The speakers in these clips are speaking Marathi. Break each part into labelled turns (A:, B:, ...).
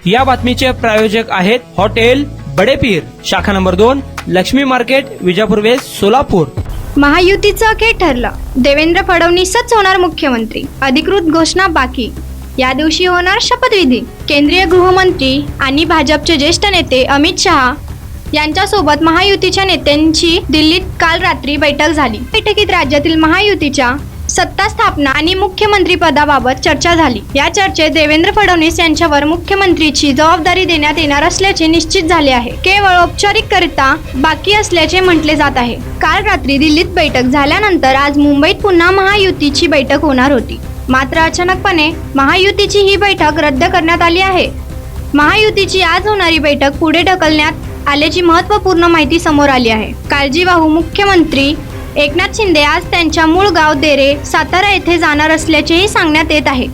A: या बातमीचे प्रायोजक आहेत हॉटेल बडेपीर, शाखा number 2, Lakshmi market, Vijapur west, Solapur.
B: महायुतीचं अखेर ठरलं, देवेंद्र फडणवीसच होणार मुख्यमंत्री, अधिकृत घोषणा बाकी। या दिवशी होणार शपथविधी। केंद्रीय गृहमंत्री आणि भाजपचे ज्येष्ठ नेते अमित शहा यांच्यासोबत महायुतीच्या नेत्यांची दिल्लीत काल रात्री बैठक झाली। बैठकीत राज्यातील महायुतीच्या सत्ता स्थापना आणि मुख्यमंत्री पदाबाबत चर्चा झाली। या चर्चेत देवेंद्र फडणवीस यांच्यावर मुख्यमंत्रीची जबाबदारी देण्यात येणार असल्याचे निश्चित झाले आहे। केवळ औपचारिकरित्या बाकी असल्याचे म्हटले जात आहे। काल रात्री दिल्लीत बैठक झाल्यानंतर आज मुंबईत पुन्हा महायुतीची बैठक होणार होती, मात्र अचानकपणे महायुतीची ही बैठक रद्द करण्यात आली आहे। महायुतीची आज होणारी बैठक पुढे ढकलण्यात आल्याची महत्त्वपूर्ण माहिती समोर आली आहे। काळजीवाहू मुख्यमंत्री एकनाथ शिंदे आज त्यांच्या मूळ गाव देरे, सातारा येथे जाणार असल्याचेही सांगण्यात येत आहे,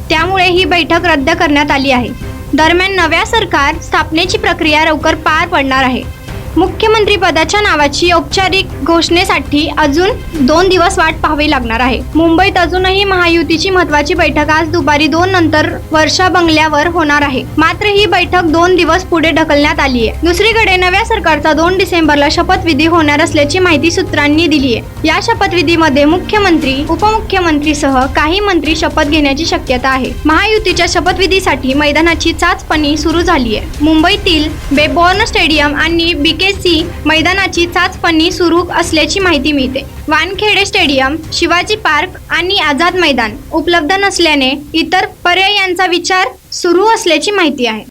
B: त्यामुळे ही बैठक रद्द करण्यात आली आहे। दरम्यान नव्या सरकार स्थापनेची प्रक्रिया लवकर पार पडणार आहे। मुख्यमंत्री पदाच्या नावाची औपचारिक घोषणेसाठी अजून 2 दिवस वाट पाहावी लागणार आहे। मुंबईत अजूनही महायुतीची महत्त्वाची बैठक आज दुपारी 2 नंतर वर्षा बंगल्यावर होणार आहे, मात्र ही बैठक 2 दिवस पुढे ढकलण्यात आली आहे। दुसरीकडे नव्या सरकारचा 2 डिसेंबरला शपथविधी होणार असल्याची माहिती सूत्रांनी दिली आहे। या शपथविधीमध्ये मुख्यमंत्री, उपमुख्यमंत्रीसह काही मंत्री शपथ घेण्याची शक्यता आहे। महायुतीच्या शपथविधीसाठी मैदानाची चाचपणी सुरू झाली आहे। मुंबईतील बेबॉर्न स्टेडियम आणि BKC मैदानाची चाचपणी सुरू असल्याची माहिती मिळते। वानखेडे स्टेडियम, शिवाजी पार्क आणि आझाद मैदान उपलब्ध नसल्याने इतर पर्यायांचा विचार सुरू असल्याची माहिती आहे।